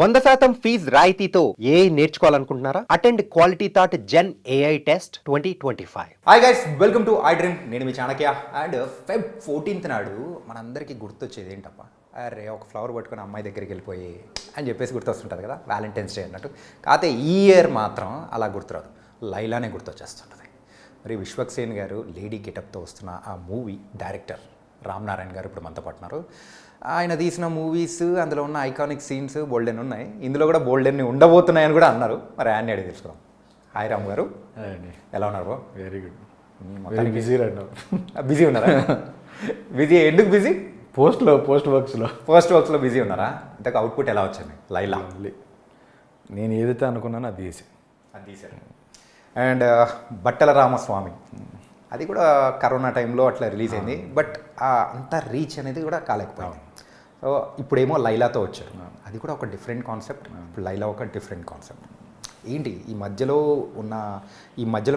100% fee రాయితీతో AI నేర్చుకోవాలనుకుంటున్నారా? Attend quality thought gen AI test 2025. Hi guys, welcome to I dream. నేను మీ Chanakya. And Feb 14th నాడు మనందరికీ గుర్తొచ్చేది ఏంటప్ప, అరే ఒక ఫ్లవర్ పట్టుకుని అమ్మాయి దగ్గరికి వెళ్ళిపోయి అని చెప్పేసి గుర్తొస్తుంటుంది కదా, వ్యాలంటైన్స్ డే అన్నట్టు. కాకపోతే ఈ ఇయర్ మాత్రం అలా గుర్తురాదు, లైలానే గుర్తొచ్చేస్తుంటుంది. మరి విశ్వక్ సేన్ గారు లేడీ గెటప్తో వస్తున్న ఆ మూవీ డైరెక్టర్ రామ్ నారాయణ్ గారు ఇప్పుడు మనతో పట్టున్నారు. ఆయన తీసిన మూవీస్, అందులో ఉన్న ఐకానిక్ సీన్స్ బోల్డెన్ ఉన్నాయి, ఇందులో కూడా బోల్డెన్ని ఉండబోతున్నాయని కూడా అన్నారు. మరి ఆయన్ని అడిగి తెలుసుకున్నాం. హాయ్ రామ్ గారు, ఎలా ఉన్నారు బ్రో? Very good. మొత్తానికి బిజీ రైట్. బిజీ ఉన్నారా? బిజీ ఎందుకు బిజీ? పోస్ట్ వర్క్స్లో బిజీ ఉన్నారా? ఇంతకు అవుట్పుట్ ఎలా వచ్చింది లైలా? నేను ఏదైతే అనుకున్నానో అది తీశారు. అండ్ బట్టల రామస్వామి, అది కూడా కరోనా టైంలో అట్లా రిలీజ్ అయింది, బట్ అంత రీచ్ అనేది కూడా కాలేకపోయింది. సో ఇప్పుడేమో లైలాతో వచ్చారు, అది కూడా ఒక డిఫరెంట్ కాన్సెప్ట్. ఇప్పుడు లైలా ఒక డిఫరెంట్ కాన్సెప్ట్. ఏంటి ఈ మధ్యలో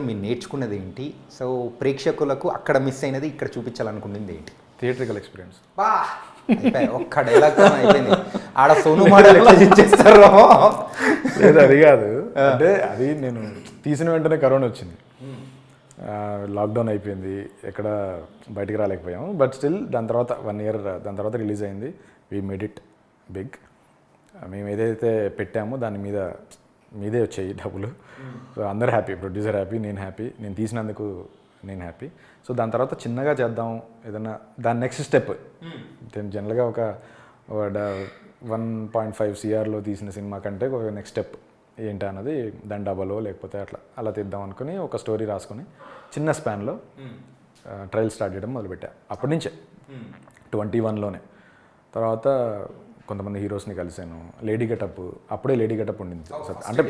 మీరు నేర్చుకున్నది ఏంటి? సో ప్రేక్షకులకు అక్కడ మిస్ అయినది ఇక్కడ చూపించాలనుకున్నది ఏంటి? Theatrical experience. ఒక్క డైలాగ్ అయిపోయింది. ఆడ సోను మోడల్ ఎట్లా చేస్తారు? లేదు అది కాదు, అంటే అది నేను తీసిన వెంటనే కరోనా వచ్చింది, లాక్డౌన్ అయిపోయింది, ఎక్కడ బయటికి రాలేకపోయాము. బట్ స్టిల్ దాని తర్వాత 1 year దాని తర్వాత రిలీజ్ అయింది. We made it big. మేము ఏదైతే పెట్టామో దాని మీదే వచ్చాయి డబ్బులు. సో అందరు హ్యాపీ, ప్రొడ్యూసర్ హ్యాపీ, నేను హ్యాపీ, నేను తీసినందుకు నేను హ్యాపీ. సో దాని తర్వాత చిన్నగా చేద్దాం ఏదన్నా, దాని నెక్స్ట్ స్టెప్. నేను జనరల్గా ఒక 1.5 CRలో తీసిన సినిమా కంటే ఒక నెక్స్ట్ స్టెప్ ఏంటి అన్నది, దాని డబలో లేకపోతే అలా తీద్దాం అనుకుని ఒక స్టోరీ రాసుకొని చిన్న స్పాన్లో ట్రయల్ స్టార్ట్ చేయడం మొదలుపెట్టా. అప్పటి నుంచే 21లోనే. తర్వాత కొంతమంది హీరోస్ని కలిశాను. లేడీ గెటప్, అప్పుడే లేడీ గెటప్ ఉండింది. అంటే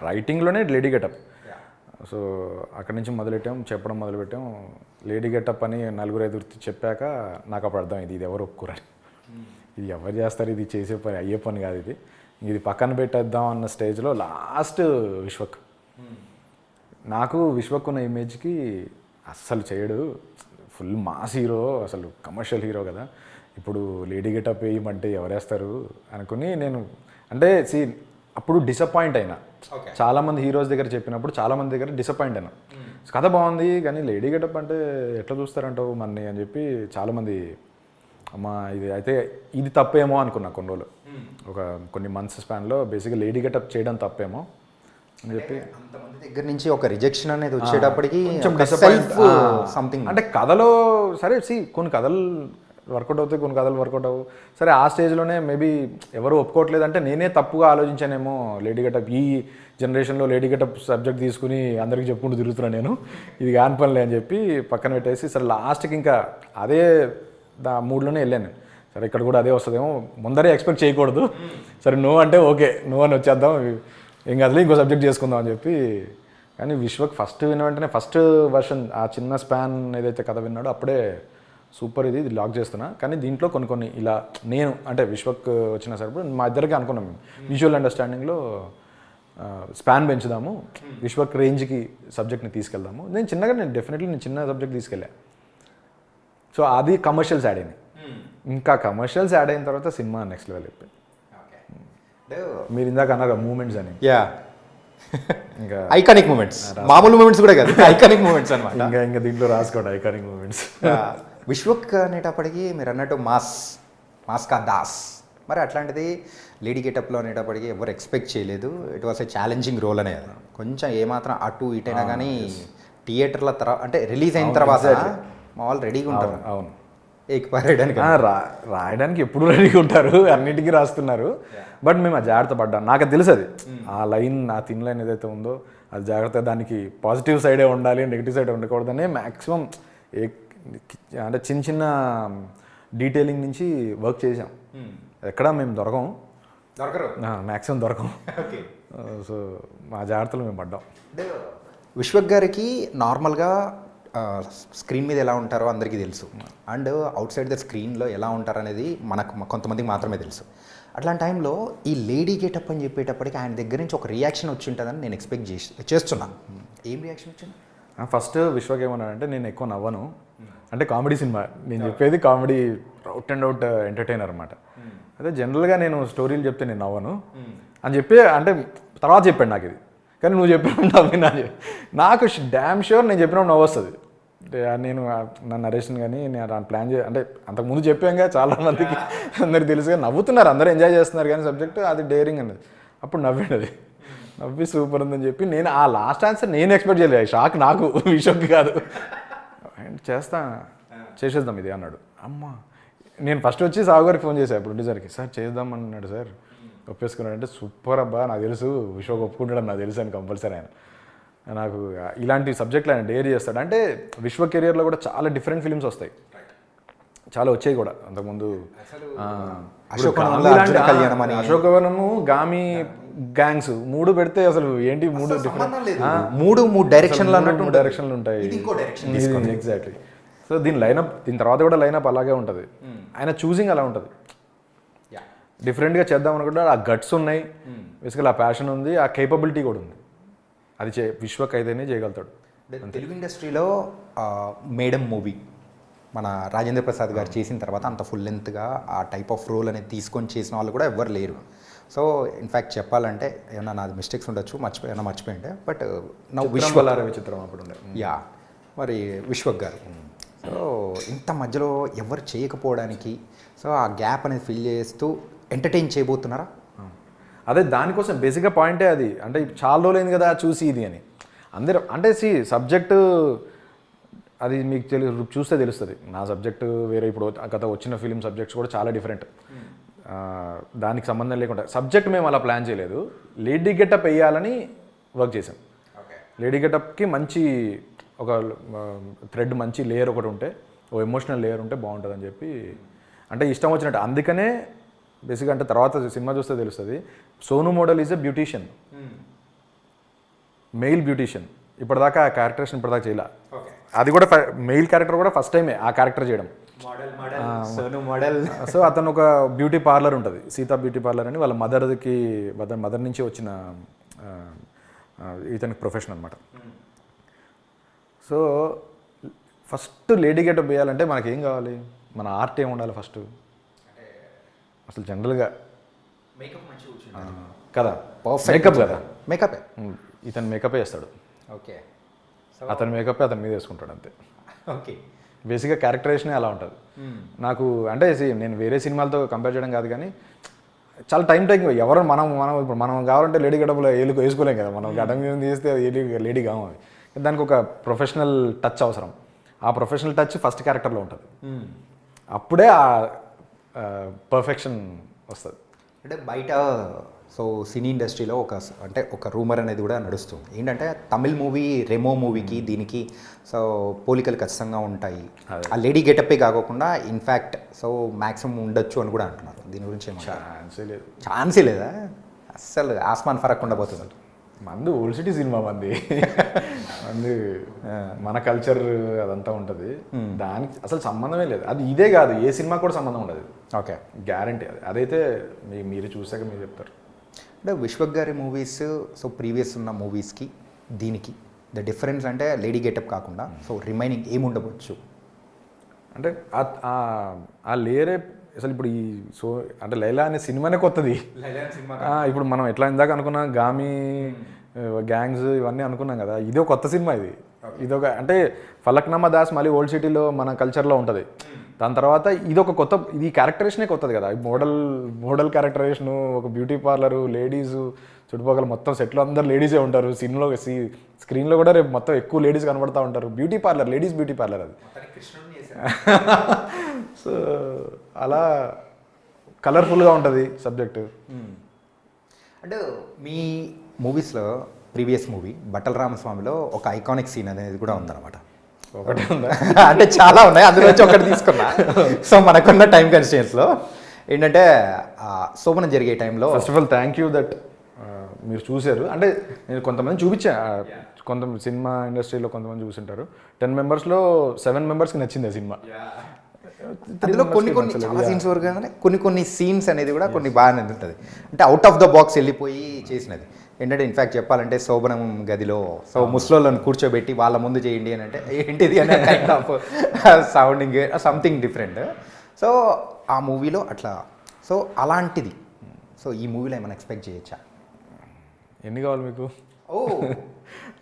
రైటింగ్లోనే లేడీ గెటప్. సో అక్కడి నుంచి చెప్పడం మొదలుపెట్టాం. లేడీ గెటప్ అని 4-5 చెప్పాక నాకు అప్పుడు అర్థమైంది, ఇది ఎవరు ఒప్పుకోరని, ఇది ఎవరు చేస్తారు, ఇది చేసే పని అయ్యే పని కాదు, ఇది పక్కన పెట్టేద్దాం అన్న స్టేజ్లో లాస్ట్ విశ్వక్. నాకు విశ్వక్ ఉన్న ఇమేజ్కి అస్సలు చేయడు, ఫుల్ మాస్ హీరో, అసలు కమర్షియల్ హీరో కదా, ఇప్పుడు లేడీ గెటప్ వేయమంటే ఎవరేస్తారు అనుకుని నేను, అంటే అప్పుడు డిసప్పాయింట్ అయినా. చాలామంది హీరోస్ దగ్గర చెప్పినప్పుడు చాలామంది దగ్గర డిసప్పాయింట్ అయినా. కథ బాగుంది కానీ లేడీ గెటప్ అంటే ఎట్లా చూస్తారంటావు మన్ని అని చెప్పి చాలామంది, అమ్మా ఇది తప్పేమో అనుకున్నా కొన్ని రోజులు. ఒక కొన్ని మంత్స్ స్పాన్లో బేసిక్గా లేడీ గెటప్ చేయడం తప్పేమో అని చెప్పి అంతమంది దగ్గర నుంచి ఒక రిజెక్షన్ అనేది వచ్చేటప్పటికి సంథింగ్. అంటే కథలో సరే కొన్ని కథలు వర్కౌట్ అవుతాయి, కొన్ని కథలు వర్కౌట్ అవ్వు. సరే ఆ స్టేజ్లోనే మేబీ ఎవరు ఒప్పుకోవట్లేదు అంటే నేనే తప్పుగా ఆలోచించానేమో. లేడీ గెటప్ ఈ జనరేషన్లో లేడీ గెటప్ సబ్జెక్ట్ తీసుకుని అందరికీ చెప్పుకుంటూ తిరుగుతున్నా నేను, ఇది కాని పనిలే అని చెప్పి పక్కన పెట్టేసి, సరే లాస్ట్కి ఇంకా అదే మూడ్లోనే వెళ్ళాను. సరే ఇక్కడ కూడా అదే వస్తుందేమో, ముందరే ఎక్స్పెక్ట్ చేయకూడదు, సరే నువ్వు అంటే ఓకే నువ్వు అని వచ్చేద్దాం, ఏం కాదులే ఇంకో సబ్జెక్ట్ చేసుకుందాం అని చెప్పి. కానీ విశ్వక్ ఫస్ట్ విన్న వెంటనే ఫస్ట్ వర్షన్ ఆ చిన్న స్పాన్ ఏదైతే కథ విన్నాడో అప్పుడే సూపర్, ఇది లాక్ చేస్తున్నా. కానీ దీంట్లో కొన్ని ఇలా నేను అంటే విశ్వక్ వచ్చిన సరిపడు మా ఇద్దరికి అనుకున్నాం, మేము విజువల్ అండర్స్టాండింగ్లో స్పాన్ పెంచుదాము, విశ్వక్ రేంజ్కి సబ్జెక్ట్ని తీసుకెళ్దాము. నేను చిన్న సబ్జెక్ట్ తీసుకెళ్ళా. సో అది కమర్షియల్స్ యాడ్ అయినాయి. ఇంకా కమర్షియల్స్ యాడ్ అయిన తర్వాత సినిమా నెక్స్ట్ లెవెల్ అయిపోయింది. మీరు ఇందాక అన్నారు మూమెంట్స్ అని, ఇంకా ఐకానిక్ మూమెంట్స్, మామూలు మూమెంట్స్ కూడా కాదు, ఐకానిక్ మూమెంట్స్ అనమాట. ఇంకా దీంట్లో రాసుకోండి ఐకానిక్ మూమెంట్స్. విశ్వక్ అనేటప్పటికీ మీరు అన్నట్టు మాస్ కా దాస్, మరి అట్లాంటిది లేడీ గెటప్లో అనేటప్పటికీ ఎవరు ఎక్స్పెక్ట్ చేయలేదు. It was a challenging role అనేది. కొంచెం ఏమాత్రం అటు ఇటైనా కానీ థియేటర్ల తర్వాత అంటే రిలీజ్ అయిన తర్వాత మా వాళ్ళు రెడీగా ఉంటారు. అవును, రాయడానికి ఎప్పుడు రెడీగా ఉంటారు, అన్నిటికీ రాస్తున్నారు. బట్ మేము ఆ జాగ్రత్త పడ్డాం, నాకు అది తెలుసు. అది ఆ థిన్ లైన్ ఏదైతే ఉందో అది జాగ్రత్త, దానికి పాజిటివ్ సైడే ఉండాలి, నెగిటివ్ సైడ్ ఉండకూడదని మ్యాక్సిమం అంటే చిన్న డీటెయిలింగ్ నుంచి వర్క్ చేసాం. ఎక్కడా మేము దొరకరు, మ్యాక్సిమం దొరకం. సో మా జాగ్రత్తలు మేము పడ్డాం. విశ్వక్ గారికి నార్మల్గా స్క్రీన్ మీద ఎలా ఉంటారో అందరికీ తెలుసు, అండ్ అవుట్ సైడ్ ద స్క్రీన్లో ఎలా ఉంటారు అనేది కొంతమందికి మాత్రమే తెలుసు. అట్లాంటి టైంలో ఈ లేడీ గెటప్ అని చెప్పేటప్పటికి ఆయన దగ్గర నుంచి ఒక రియాక్షన్ వచ్చి ఉంటుందని నేను ఎక్స్పెక్ట్ చేస్తున్నాను. ఏం రియాక్షన్ వచ్చింది? ఫస్ట్ విశ్వక్ ఏమన్నాడంటే, నేను ఎక్కువ నవ్వను, అంటే కామెడీ సినిమా నేను చెప్పేది, comedy out and out entertainer అనమాట. అదే జనరల్గా నేను స్టోరీలు చెప్తే నేను నవ్వను అని చెప్పి అంటే తర్వాత చెప్పాడు నాకు ఇది, కానీ నువ్వు చెప్పినప్పుడు నవ్వినా నాకు డ్యామ్ షూర్ నేను చెప్పినప్పుడు నవ్వు వస్తుంది. నేను నా నరేషన్ కానీ నేను ప్లాన్ అంటే అంతకుముందు చెప్పాంగా చాలా మందికి అందరికి తెలుసుగా, నవ్వుతున్నారు అందరూ ఎంజాయ్ చేస్తున్నారు, కానీ సబ్జెక్ట్ అది డేరింగ్ అనేది. అప్పుడు నవ్వాడు, అది నవ్వి సూపర్ ఉందని చెప్పి నేను ఆ లాస్ట్ ఆన్సర్ నేను ఎక్స్పెక్ట్ చేయలేదు, షాక్ నాకు, విషోక్ కాదు. చేసేద్దాం ఇది అన్నాడు. అమ్మ నేను ఫస్ట్ వచ్చి సాగు గారికి ఫోన్ చేశాను ప్రొడ్యూసర్కి, సార్ చేద్దాం అన్నాడు సార్, ఒప్పేసుకున్నాడు అంటే సూపర్ అబ్బా నాకు తెలుసు విషోక్ ఒప్పుకుంటాడు నాకు తెలుసు అని కంపల్సరీ ఆయన. నాకు ఇలాంటి సబ్జెక్టులు ఆయన డేర్ చేస్తాడు. అంటే విశ్వ కెరియర్లో కూడా చాలా డిఫరెంట్ ఫిలిమ్స్ వస్తాయి, చాలా వచ్చాయి కూడా అంతకుముందు. అశోకవనము, గామి, గ్యాంగ్స్ 3 పెడితే అసలు ఏంటి 3 మూడు డైరెక్షన్లు అన్నట్టు 3 డైరెక్షన్లు ఉంటాయి. ఎగ్జాక్ట్లీ. సో దీని తర్వాత కూడా లైనప్ అలాగే ఉంటుంది. ఆయన చూసింగ్ అలా ఉంటుంది, డిఫరెంట్గా చేద్దాం అనుకుంటే ఆ గట్స్ ఉన్నాయి, బేసికల్ ఆ ప్యాషన్ ఉంది, ఆ కేపబిలిటీ కూడా ఉంది. అది విశ్వక్ అయితేనే చేయగలుగుతాడు. తెలుగు ఇండస్ట్రీలో మేడం మూవీ మన రాజేంద్ర ప్రసాద్ గారు చేసిన తర్వాత అంత ఫుల్ లెంత్గా ఆ టైప్ ఆఫ్ రోల్ అనేది తీసుకొని చేసిన వాళ్ళు కూడా ఎవ్వరు లేరు. సో ఇన్ఫ్యాక్ట్ చెప్పాలంటే ఏమన్నా నాది మిస్టేక్స్ ఉండొచ్చు, మర్చిపోయింటే, బట్ నా చిత్రం అప్పుడు యా మరి విశ్వక్ గారు. సో ఇంత మధ్యలో ఎవరు చేయకపోవడానికి సో ఆ గ్యాప్ అనేది ఫిల్ చేస్తూ ఎంటర్టైన్ చేయబోతున్నారా? అదే దానికోసం బేసిక్గా పాయింటే అది. అంటే చాలా రోజులైంది కదా చూసి ఇది అని అందరూ అంటే సబ్జెక్టు అది మీకు చూస్తే తెలుస్తుంది. నా సబ్జెక్టు వేరే, ఇప్పుడు గత వచ్చిన ఫిలిం సబ్జెక్ట్స్ కూడా చాలా డిఫరెంట్, దానికి సంబంధం లేకుండా. సబ్జెక్ట్ మేము అలా ప్లాన్ చేయలేదు, లేడీ గెటప్ వేయాలని వర్క్ చేసాం. లేడీ గెటప్కి మంచి ఒక థ్రెడ్, మంచి లేయర్ ఒకటి ఉంటే, ఓ ఎమోషనల్ లేయర్ ఉంటే బాగుంటుందని చెప్పి అంటే ఇష్టం వచ్చినట్టు. అందుకనే బేసిక్గా అంటే తర్వాత సినిమా చూస్తే తెలుస్తుంది, Sonu model is a beautician, mail beautician. ఇప్పటిదాకా ఆ క్యారెక్టరేషన్ ఇప్పటిదాకా చేయలే. అది కూడా మెయిల్ క్యారెక్టర్ కూడా ఫస్ట్ టైమే ఆ క్యారెక్టర్ చేయడం. సో అతను ఒక బ్యూటీ పార్లర్ ఉంటుంది, సీతా బ్యూటీ పార్లర్ అని, వాళ్ళ మదర్ నుంచి వచ్చిన ఇతనికి ప్రొఫెషన్ అనమాట. సో ఫస్ట్ లేడీ గెటప్ వేయాలంటే మనకి ఏం కావాలి, మన ఆర్ట్ ఏం ఉండాలి ఫస్ట్ అసలు జనరల్గా కదా, మేకప్ కదా, మేకప్ ఇతను మేకప్ వేస్తాడు. ఓకే, అతని మేకప్ అతని మీద వేసుకుంటాడు అంతే. ఓకే, బేసిక్గా క్యారెక్టరైజేషనే అలా ఉంటుంది. నాకు అంటే నేను వేరే సినిమాలతో కంపేర్ చేయడం కాదు, కానీ చాలా టైం టేకింగ్. ఎవరు ఇప్పుడు మనం కావాలంటే లేడీ గడపలో వేసుకోలేం కదా, మనం గడం మీద తీస్తే లేడీ కావాలి. దానికి ఒక ప్రొఫెషనల్ టచ్ అవసరం. ఆ ప్రొఫెషనల్ టచ్ ఫస్ట్ క్యారెక్టర్లో ఉంటుంది, అప్పుడే ఆ పర్ఫెక్షన్ వస్తుంది. అంటే బయట సో సినీ ఇండస్ట్రీలో ఒక రూమర్ అనేది కూడా నడుస్తుంది. ఏంటంటే తమిళ్ మూవీ రెమో మూవీకి దీనికి సో పోలికలు ఖచ్చితంగా ఉంటాయి, ఆ లేడీ గెటప్పే కాకుండా ఇన్ఫ్యాక్ట్ సో మ్యాక్సిమం ఉండొచ్చు అని కూడా అంటున్నారు. దీని గురించి ఛాన్సే లేదా? అస్సలు ఆస్మాన్ ఫరక్ ఉండబోతుంది. మంది ఓల్డ్ సిటీ సినిమా మంది మన కల్చర్ అదంతా ఉంటుంది, దానికి అసలు సంబంధమే లేదు. అది ఇదే కాదు, ఏ సినిమా కూడా సంబంధం ఉండదు. Okay, guarantee. అదైతే మీరు చూసాక మీరు చెప్తారు. అంటే విశ్వక్ గారి మూవీస్ సో ప్రీవియస్ ఉన్న మూవీస్కి దీనికి ద డిఫరెన్స్ అంటే లేడీ గెటప్ కాకుండా సో రిమైనింగ్ ఏముండవచ్చు అంటే ఆ లేరే అసలు ఇప్పుడు అంటే లైలా అనే సినిమానే కొత్తది. ఇప్పుడు మనం ఎట్లా ఇందాక అనుకున్నా గామి, గ్యాంగ్స్ ఇవన్నీ అనుకున్నాం కదా, ఇదో కొత్త సినిమా. ఇదొక అంటే ఫలక్నామా దాస్ మళ్ళీ ఓల్డ్ సిటీలో మన కల్చర్లో ఉంటుంది. దాని తర్వాత ఇదొక కొత్త, ఇది క్యారెక్టరేషనే కొత్తది కదా. మోడల్ క్యారెక్టరేషను, ఒక బ్యూటీ పార్లరు, లేడీసు, చుట్టుపక్కల మొత్తం సెట్లో అందరు లేడీసే ఉంటారు. స్క్రీన్లో కూడా రేపు మొత్తం ఎక్కువ లేడీస్ కనబడతా ఉంటారు. Beauty parlour, ladies beauty parlour అది. సో అలా కలర్ఫుల్గా ఉంటుంది సబ్జెక్టు. అంటే మీ మూవీస్లో ప్రీవియస్ మూవీ బట్టల రామస్వామిలో ఒక ఐకానిక్ సీన్ అనేది కూడా ఉందన్నమాట. ఒకటి ఉందా అంటే చాలా ఉన్నాయి, అందులో వచ్చి ఒకటి తీసుకున్నా. సో మనకున్న టైం కన్స్టెంట్స్లో ఏంటంటే శోభనం జరిగే టైంలో first of all thank you that మీరు చూశారు. అంటే నేను కొంతమంది చూపించా, సినిమా ఇండస్ట్రీలో కొంతమంది చూసింటారు. 10 మెంబర్స్లో 7 మెంబర్స్కి నచ్చింది ఆ సినిమా. అందులో కొన్ని చాలా సీన్స్ వరకు కొన్ని సీన్స్ అనేది కూడా కొన్ని బాగానే ఉంటుంది. అంటే అవుట్ ఆఫ్ ద బాక్స్ వెళ్ళిపోయి చేసినది. ఏంటంటే ఇన్ఫ్యాక్ట్ చెప్పాలంటే శోభనం గదిలో సో ముస్లోళ్ళని కూర్చోబెట్టి వాళ్ళ ముందు చేయండి అని అంటే ఏంటిది అనే kind of sounding something different. So ఆ మూవీలో అట్లా సో అలాంటిది సో ఈ మూవీలో ఏమైనా ఎక్స్పెక్ట్ చేయొచ్చా? ఎన్ని కావాలి మీకు? ఓ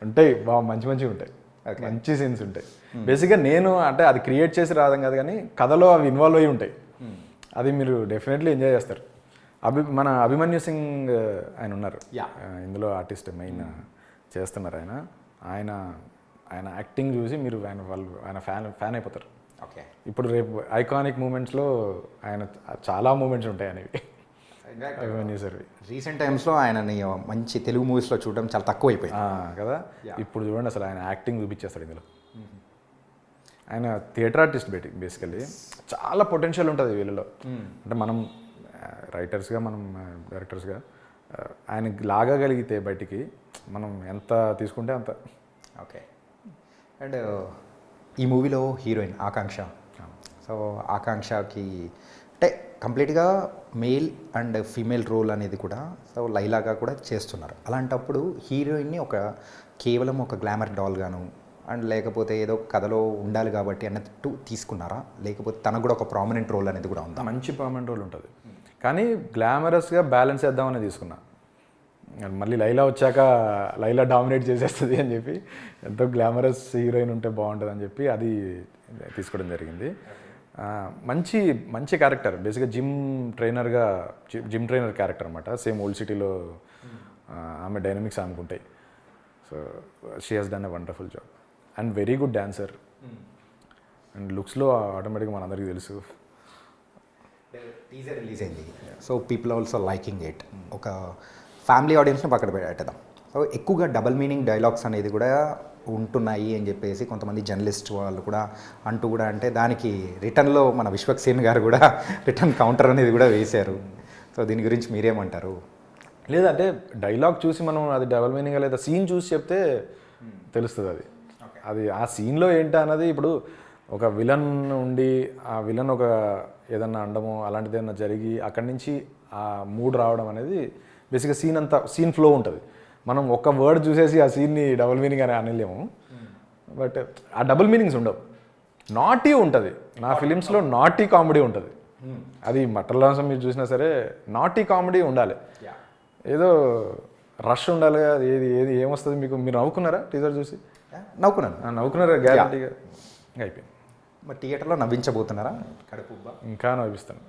ఉంటాయి బాగా మంచి మంచిగా ఉంటాయి, మంచి సీన్స్ ఉంటాయి. బేసిక్గా నేను అంటే అది క్రియేట్ చేసి రావడం కాదు కానీ కథలో అవి ఇన్వాల్వ్ అయ్యి ఉంటాయి. అది మీరు డెఫినెట్లీ ఎంజాయ్ చేస్తారు. మన అభిమన్యు సింగ్ ఆయన ఉన్నారు ఇందులో ఆర్టిస్ట్ మెయిన్ చేస్తున్నారు. ఆయన యాక్టింగ్ చూసి మీరు ఆయన ఫ్యాన్ అయిపోతారు. ఓకే. ఇప్పుడు రేపు ఐకానిక్ మూమెంట్స్లో ఆయన చాలా మూమెంట్స్ ఉంటాయి అనేవి అభిమన్యు సార్. రీసెంట్ టైమ్స్లో ఆయనని మంచి తెలుగు మూవీస్లో చూడడం చాలా తక్కువ అయిపోయింది కదా. ఇప్పుడు చూడండి అసలు ఆయన యాక్టింగ్ చూపించేస్తాడు ఇందులో. ఆయన థియేటర్ ఆర్టిస్ట్ బేసికలీ చాలా పొటెన్షియల్ ఉంటుంది వీళ్ళలో. అంటే మనం రైటర్స్గా మనం డైరెక్టర్స్గా ఆయన లాగగలిగితే బయటికి మనం ఎంత తీసుకుంటే అంత. ఓకే. అండ్ ఈ మూవీలో హీరోయిన్ ఆకాంక్ష. సో ఆకాంక్షకి అంటే కంప్లీట్గా మేల్ అండ్ ఫీమేల్ రోల్ అనేది కూడా సో లైలాగా కూడా చేస్తున్నారు. అలాంటప్పుడు హీరోయిన్ని కేవలం ఒక గ్లామర్ డాల్గాను అండ్ లేకపోతే ఏదో కథలో ఉండాలి కాబట్టి అన్నట్టు తీసుకున్నారా, లేకపోతే తనకు కూడా ఒక ప్రామినెంట్ రోల్ అనేది కూడా ఉందా? మంచి ప్రామినెంట్ రోల్ ఉంటుంది కానీ గ్లామరస్గా బ్యాలెన్స్ చేద్దామని తీసుకున్నా. మళ్ళీ లైలా వచ్చాక లైలా డామినేట్ చేసేస్తుంది అని చెప్పి ఎంతో గ్లామరస్ హీరోయిన్ ఉంటే బాగుంటుంది అని చెప్పి అది తీసుకోవడం జరిగింది. మంచి మంచి క్యారెక్టర్, బేసిక్గా జిమ్ ట్రైనర్ క్యారెక్టర్ అనమాట. సేమ్ ఓల్డ్ సిటీలో ఆమె డైనమిక్స్ ఆమెకుంటాయి. So she has done a wonderful job and very good dancer. And లుక్స్లో ఆటోమేటిక్గా మనందరికీ తెలుసు. టీజర్ రిలీజ్ అయింది. So people also liking it. ఒక ఫ్యామిలీ ఆడియన్స్ని పక్కన పెట్టేద్దాం. సో ఎక్కువగా డబల్ మీనింగ్ డైలాగ్స్ అనేది కూడా ఉంటున్నాయి అని చెప్పేసి కొంతమంది జర్నలిస్ట్ వాళ్ళు కూడా అంటే దానికి రిటర్న్లో మన విశ్వక్సేన్ గారు కూడా రిటర్న్ కౌంటర్ అనేది కూడా వేశారు. సో దీని గురించి మీరేమంటారు? లేదంటే డైలాగ్ చూసి మనం అది డబల్ మీనింగ్ లేదా సీన్ చూసి చెప్తే తెలుస్తుంది. అది ఆ సీన్లో ఏంటి అన్నది. ఇప్పుడు ఒక విలన్ ఉండి ఆ విలన్ ఒక ఏదన్నా అండమో అలాంటిది ఏదన్నా జరిగి అక్కడి నుంచి ఆ మూడ్ రావడం అనేది బేసిక్గా సీన్ ఫ్లో ఉంటుంది. మనం ఒక వర్డ్ చూసేసి ఆ సీన్ని డబుల్ మీనింగ్ అని అనలేము. బట్ ఆ డబుల్ మీనింగ్స్ ఉండవు. నాటీ ఉంటుంది నా ఫిలిమ్స్లో, నాటీ కామెడీ ఉంటుంది. అది మట్టలాంసం మీరు చూసినా సరే నాటీ కామెడీ ఉండాలి. ఏదో రష్ ఉండాలి. ఏది ఏమొస్తుంది మీకు? మీరు నవ్వుకున్నారా టీజర్ చూసి? నవ్వుకున్నారా? గ్యారంటీగా అయిపోయింది. మరి థియేటర్లో నవ్వించబోతున్నారా? కడుపు ఇంకా నవ్విస్తాను.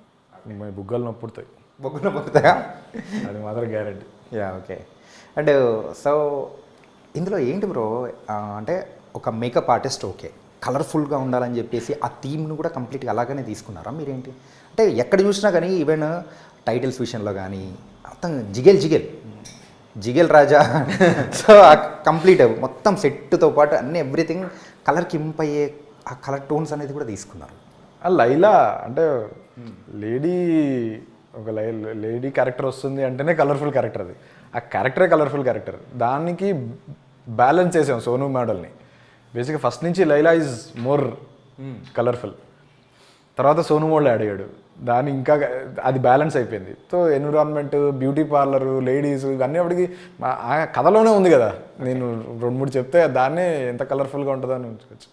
బుగ్గలు నొప్పుడుతాయి. బొగ్గు నొప్పుతాయా? అది మాత్రం గ్యారంటీ. ఓకే. అండ్ సో ఇందులో ఏంటి బ్రో అంటే ఒక మేకప్ ఆర్టిస్ట్ ఓకే కలర్ఫుల్గా ఉండాలని చెప్పేసి ఆ థీమ్ను కూడా కంప్లీట్గా అలాగనే తీసుకున్నారా మీరేంటి? అంటే ఎక్కడ చూసినా కానీ ఈవెన్ టైటిల్స్ విషయంలో కానీ మొత్తం జిగేల్ రాజా. సో కంప్లీట్ మొత్తం సెట్తో పాటు అన్ని ఎవ్రీథింగ్ కలర్కి ఇంపయ్యే ఆ కలర్ టోన్స్ అనేది కూడా తీసుకున్నారు. ఆ లైలా అంటే లేడీ క్యారెక్టర్ వస్తుంది అంటేనే కలర్ఫుల్ క్యారెక్టర్. అది ఆ క్యారెక్టరే కలర్ఫుల్ క్యారెక్టర్. దానికి బ్యాలెన్స్ చేసాం సోను మోడల్ని. బేసిక్గా ఫస్ట్ నుంచి లైలా ఈజ్ మోర్ కలర్ఫుల్, తర్వాత సోను మోడల్ యాడ్ అయ్యాడు. దాని ఇంకా అది బ్యాలెన్స్ అయిపోయింది. So environment, beauty parlour, ladies ఇవన్నీ అప్పటికి ఆ కథలోనే ఉంది కదా. నేను 2-3 చెప్తే దాన్నే ఎంత కలర్ఫుల్గా ఉంటుందో అని ఉంచుకోవచ్చు.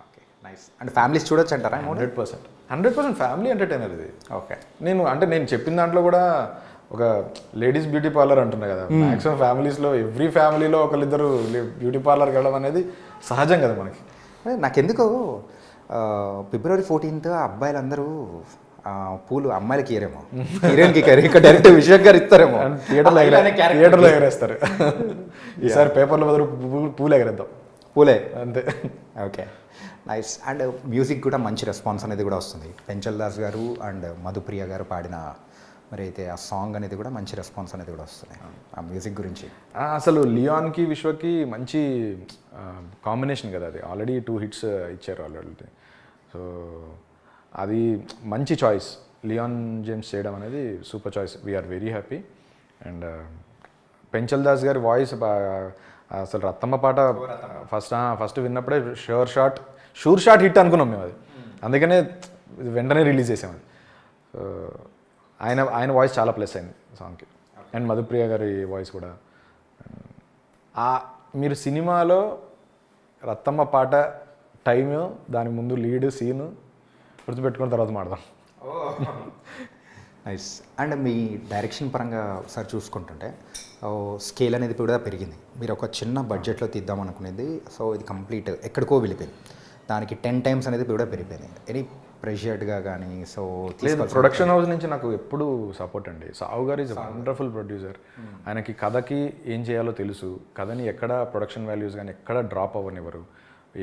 Okay, nice. అంటే ఫ్యామిలీస్ చూడొచ్చు అంటారా? 100% ఫ్యామిలీ ఎంటర్టైనర్ ఇది. ఓకే. నేను చెప్పిన దాంట్లో కూడా ఒక లేడీస్ బ్యూటీ పార్లర్ అంటున్నా కదా. మ్యాక్సిమం ఫ్యామిలీస్లో ఎవ్రీ ఫ్యామిలీలో ఒకరిద్దరు బ్యూటీ పార్లర్కి వెళ్ళడం అనేది సహజం కదా మనకి. నాకెందుకో February 14th అబ్బాయిలందరూ పూలు అమ్మాయిలకి ఇయరేమో, హీరోయిన్కి డైరెక్ట్ విషయం గారు ఇస్తారేమో, థియేటర్లో ఎగరేస్తారు. ఈసారి పేపర్ల బదులు పూలు ఎగరేద్దాం. పూలే అంతే. Okay, nice. అండ్ మ్యూజిక్ కూడా మంచి రెస్పాన్స్ అనేది కూడా వస్తుంది. పెంచల్ దాస్ గారు అండ్ మధుప్రియ గారు పాడిన మరి అయితే ఆ సాంగ్ అనేది కూడా మంచి రెస్పాన్స్ అనేది కూడా వస్తుంది. ఆ మ్యూజిక్ గురించి అసలు లియాన్కి విశ్వకి మంచి కాంబినేషన్ కదా. అది ఆల్రెడీ 2 hits ఇచ్చారు ఆల్రెడీ. సో అది మంచి చాయిస్. లియాన్ జేమ్స్ చేయడం అనేది super choice. We are very happy. And Penchal Das గారి వాయిస్ అసలు రత్తమ్మ పాట ఫస్ట్ విన్నప్పుడే షూర్ షాట్ హిట్ అనుకున్నాం మేము. అది అందుకనే వెంటనే రిలీజ్ చేసాం. అది సో ఆయన వాయిస్ చాలా ప్లస్ అయింది సాంగ్కి. అండ్ మధుప్రియ గారి వాయిస్ కూడా. మీరు సినిమాలో రత్తమ్మ పాట టైము, దాని ముందు లీడ్ సీను గుర్తుపెట్టుకున్న తర్వాత మాడదాం. నైస్. అండ్ మీ డైరెక్షన్ పరంగా ఒకసారి చూసుకుంటుంటే స్కేల్ అనేది కూడా పెరిగింది. మీరు ఒక చిన్న బడ్జెట్లో తీద్దాం అనుకునేది, సో ఇది కంప్లీట్ ఎక్కడికో వెళ్ళిపోయింది. దానికి 10 times అనేది కూడా పెరిగిపోయింది. ఎనీ ప్రెషర్డ్గా కానీ సో ప్రొడక్షన్ హౌస్ నుంచి నాకు ఎప్పుడు సపోర్ట్ అండి. సావు గారు ఈజ్ వండర్ఫుల్ ప్రొడ్యూసర్. ఆయనకి కథకి ఏం చేయాలో తెలుసు, కథని ఎక్కడ ప్రొడక్షన్ వాల్యూస్ కానీ ఎక్కడ డ్రాప్ అవ్వనివ్వరు.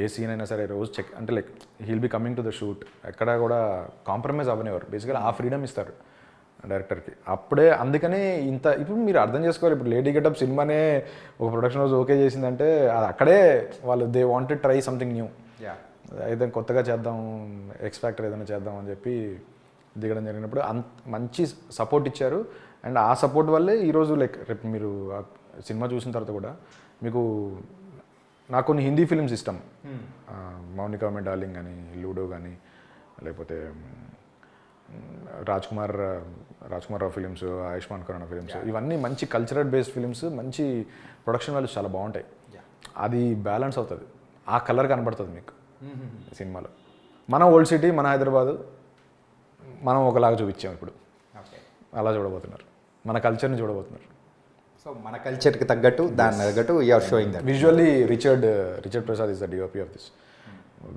ఏ సీన్ అయినా సరే రోజు చెక్ అంటే like he'll be coming to the shoot, ఎక్కడ కూడా కాంప్రమైజ్ అవ్వనివ్వరు. బేసిక్గా ఆ ఫ్రీడమ్ ఇస్తారు డైరెక్టర్కి. అప్పుడే అందుకనే ఇంత ఇప్పుడు మీరు అర్థం చేసుకోవాలి. ఇప్పుడు లేడీ గెటప్ సినిమానే ఒక ప్రొడక్షన్ హౌస్ ఓకే చేసిందంటే అది అక్కడే వాళ్ళు they wanted try something new, అయితే కొత్తగా చేద్దాం, ఎక్స్ ఫ్యాక్టర్ ఏదైనా చేద్దాం అని చెప్పి దిగడం జరిగినప్పుడు మంచి సపోర్ట్ ఇచ్చారు. అండ్ ఆ సపోర్ట్ వల్లే ఈరోజు లైక్ రేపు మీరు సినిమా చూసిన తర్వాత కూడా మీకు నాకు కొన్ని హిందీ ఫిల్మ్స్ ఇష్టం. మౌనికా మే డార్లింగ్ కానీ, లూడో కానీ, లేకపోతే రాజ్ కుమార్ రావు ఫిలిమ్స్, ఆయుష్మాన్ ఖురానా ఫిలిమ్స్, ఇవన్నీ మంచి కల్చరల్ బేస్డ్ ఫిలిమ్స్, మంచి ప్రొడక్షన్ వాల్యూస్ చాలా బాగుంటాయి. అది బ్యాలెన్స్ అవుతుంది, ఆ కలర్ కనబడుతుంది మీకు సినిమాలో. మన ఓల్డ్ సిటీ, మన హైదరాబాదు మనం ఒకలాగా చూపించాం. ఇప్పుడు అలా చూడబోతున్నారు, మన కల్చర్ని చూడబోతున్నారు. సో మన కల్చర్కి తగ్గట్టు దాన్ని తగ్గట్టు you are showing that. Visually Richard Prasad is the DOP of this.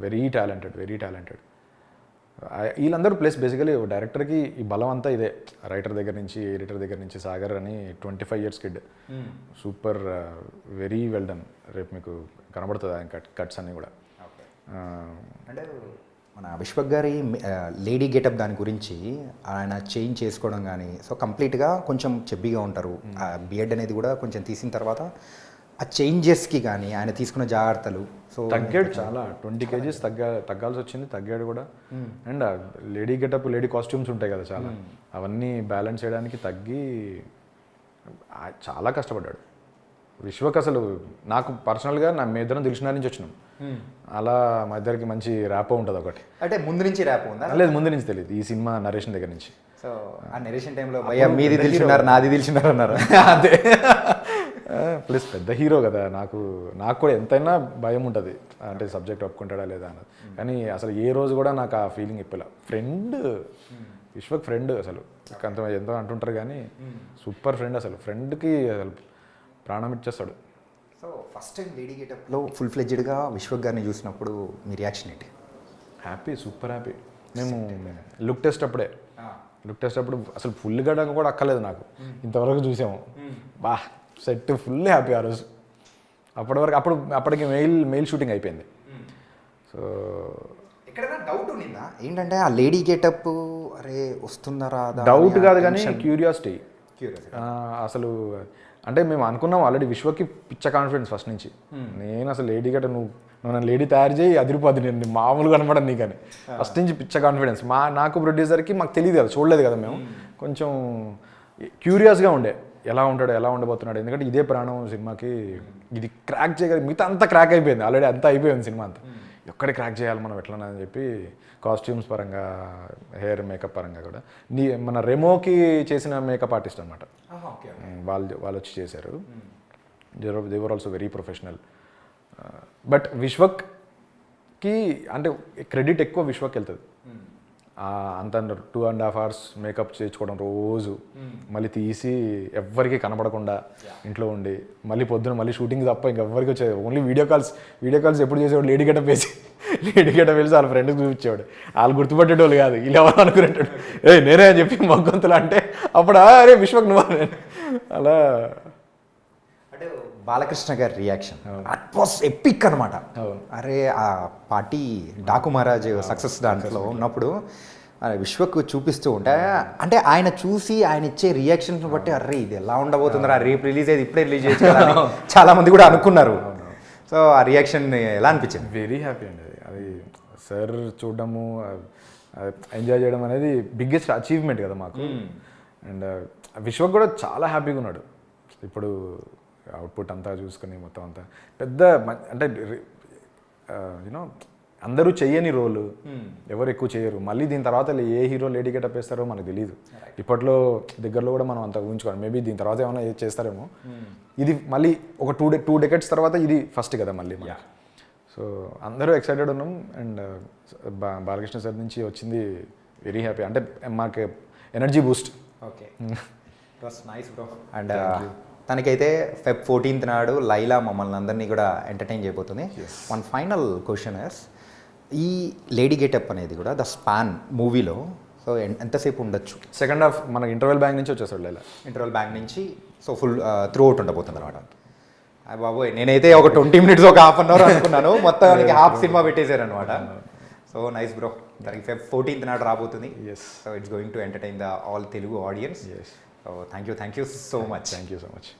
Very talented. వీళ్ళందరూ ప్లస్ బేసికలీ డైరెక్టర్కి ఈ బలం అంతా ఇదే. రైటర్ దగ్గర నుంచి, ఎడిటర్ దగ్గర నుంచి, సాగర్ అని 25 years kid, super, very well done. రేపు మీకు కనబడుతుంది ఆయన కట్స్ అన్నీ కూడా. అంటే మన విశ్వక్ గారి లేడీ గెటప్ దాని గురించి ఆయన చేంజ్ చేసుకోవడం కానీ, సో కంప్లీట్గా కొంచెం చెబ్బీగా ఉంటారు. ఆ బియర్డ్ అనేది కూడా కొంచెం తీసిన తర్వాత ఆ చేంజెస్కి కానీ ఆయన తీసుకున్న జాగ్రత్తలు, సో తగ్గాడు చాలా. 20 kgs తగ్గాల్సి వచ్చింది, తగ్గాడు కూడా. And lady getup, lady costumes ఉంటాయి కదా చాలా, అవన్నీ బ్యాలెన్స్ చేయడానికి తగ్గి చాలా కష్టపడ్డాడు విశ్వక్. అసలు నాకు పర్సనల్గా మీ ఇద్దరం తెలిసిన నుంచి వచ్చినాం, అలా మా ఇద్దరికి మంచి ర్యాప్ ఉంటుంది ఒకటి. అంటే ముందు నుంచి ర్యాప్ ఉందా? లేదు, ముందు నుంచి తెలియదు, ఈ సినిమా నరేషన్ దగ్గర నుంచి. సో ఆ నరేషన్ టైంలో మీది తెలిసినారు, నాది తెలిసినారు అన్నారు. అదే ప్లస్ పెద్ద హీరో కదా, నాకు కూడా ఎంతైనా భయం ఉంటుంది, అంటే సబ్జెక్ట్ ఒప్పుకుంటాడా లేదా అన్నది. కానీ అసలు ఏ రోజు కూడా నాకు ఆ ఫీలింగ్ ఇప్పలే. Friend, Vishwak friend. అసలు కొంతమంది ఎంతో అంటుంటారు కానీ సూపర్ ఫ్రెండ్. అసలు ఫ్రెండ్కి అసలు ప్రాణం ఇచ్చేస్తాడు. సో ఫస్ట్ టైం లేడీ గెటప్లో ఫుల్ ఫ్లెడ్జ్డ్గా విశ్వక్ గారిని చూసినప్పుడు మీ రియాక్షన్ ఏంటి? Happy, super happy. మేము లుక్ టెస్ట్ అప్పుడు అసలు ఫుల్ గడ్డ కూడా అక్కర్లేదు నాకు, ఇంతవరకు చూసాము. బా సెట్ ఫుల్ హ్యాపీ ఆ రోజు. అప్పటికి మెయిల్ షూటింగ్ అయిపోయింది. సో ఎక్కడైనా డౌట్ ఉండిందా ఏంటంటే ఆ లేడీ గెటప్ అరే వస్తుందా రాదా? డౌట్ కాదు కానీ క్యూరియాసిటీ. అసలు అంటే మేము అనుకున్నాం ఆల్రెడీ, విశ్వకి పిచ్చ కాన్ఫిడెన్స్ ఫస్ట్ నుంచి. నేను అసలు లేడీ గట్ట నువ్వు నన్ను లేడీ తయారు చేయి, అదిరిపోద్ది, నేను మామూలుగా కనబడను నీకు అని ఫస్ట్ నుంచి పిచ్చ కాన్ఫిడెన్స్. నాకు ప్రొడ్యూసర్కి మాకు తెలియదు కదా, చూడలేదు కదా మేము, కొంచెం క్యూరియస్గా ఉండే ఎలా ఉంటాడు, ఎలా ఉండబోతున్నాడు. ఎందుకంటే ఇదే ప్రాణం సినిమాకి, ఇది క్రాక్ చేయగలి, మిగతా అంతా క్రాక్ అయిపోయింది ఆల్రెడీ, అంతా అయిపోయింది సినిమా అంతా. ఎక్కడే క్రాక్ చేయాలి మనం ఎట్లా అని చెప్పి కాస్ట్యూమ్స్ పరంగా, హెయిర్ మేకప్ పరంగా కూడా మన రెమోకి చేసిన మేకప్ ఆర్టిస్ట్ అనమాట, వాళ్ళు వచ్చి చేశారు. They were also very professional. But విశ్వక్కి అంటే క్రెడిట్ ఎక్కువ విశ్వక్ వెళ్తుంది. అంత 2.5 hours మేకప్ చేయించుకోవడం రోజు, మళ్ళీ తీసి ఎవ్వరికి కనపడకుండా ఇంట్లో ఉండి, మళ్ళీ పొద్దున మళ్ళీ షూటింగ్ తప్ప ఇంకెవ్వరికి వచ్చేది, ఓన్లీ వీడియో కాల్స్ ఎప్పుడు చేసేవాడు, లేడీ గెటప్ వేసి వాళ్ళ ఫ్రెండ్కి చూపించేవాడు. వాళ్ళు గుర్తుపట్టేటోళ్ళు కాదు, ఇలా ఎవరు అనుకునేటాడు, నేనే అని చెప్పి మొగ్గంతులు అంటే అప్పుడు అరే విశ్వక్ నువ్వు అలా. అంటే బాలకృష్ణ గారి రియాక్షన్ అట్ వాస్ ఎపిక్ అనమాట. అరే ఆ పార్టీ డాకు మహారాజ్ సక్సెస్ దాంట్లో ఉన్నప్పుడు విశ్వకు చూపిస్తూ ఉంటే, అంటే ఆయన చూసి ఆయన ఇచ్చే రియాక్షన్స్ బట్టి అరే ఇది ఎలా ఉండబోతుందిరా, రేపు రిలీజ్ అయ్యేది ఇప్పుడే రిలీజ్ చేయొచ్చు చాలా మంది కూడా అనుకున్నారు. సో ఆ రియాక్షన్ ఎలా అనిపించింది? వెరీ హ్యాపీ అండి. అది సార్ చూడడము, ఎంజాయ్ చేయడం అనేది బిగ్గెస్ట్ అచీవ్మెంట్ కదా మాకు. అండ్ విశ్వక్ కూడా చాలా హ్యాపీగా ఉన్నాడు. ఇప్పుడు అవుట్పుట్ అంతా చూసుకుని మొత్తం అంతా పెద్ద అంటే యూనో అందరూ చెయ్యని రోలు, ఎవరు ఎక్కువ చేయరు. మళ్ళీ దీని తర్వాత ఏ హీరో లేడీ గెటప్ వేస్తారో మనకు తెలియదు. ఇప్పట్లో దగ్గరలో కూడా మనం అంత ఊహించుకోవాలి. మేబీ దీని తర్వాత ఏమైనా చేస్తారేమో. ఇది మళ్ళీ ఒక 2 decades తర్వాత ఇది ఫస్ట్ కదా మళ్ళీ. సో అందరూ ఎక్సైటెడ్ ఉన్నాం. అండ్ బాలకృష్ణ సార్ నుంచి వచ్చింది వెరీ హ్యాపీ. అంటే మాకు energy boost. Okay, it was nice bro. And తనకైతే Feb 14th నాడు లైలా మమ్మల్ని అందరినీ కూడా ఎంటర్టైన్ చేయబోతుంది. వన్ ఫైనల్ క్వశ్చన్ ఇస్, ఈ లేడీ గెటప్ అనేది కూడా ద స్పాన్ మూవీలో సో ఎంతసేపు ఉండొచ్చు? సెకండ్ హాఫ్ మనకి ఇంటర్వెల్ బ్యాంక్ నుంచి వచ్చేసాడు లైలా. ఇంటర్వల్ బ్యాంక్ నుంచి సో ఫుల్ త్రూ అవుట్ ఉండబోతుంది అనమాట. బాబోయ్, నేనైతే ఒక 20 minutes ఒక హాఫ్ అన్ అవర్ అనుకున్నాను, మొత్తానికి హాఫ్ సినిమా పెట్టేశారు అనమాట. So nice bro. దానికి Feb 14th నాడు రాబోతుంది. So it's going to entertain the all Telugu audience. So thank you so much. Thank you so much.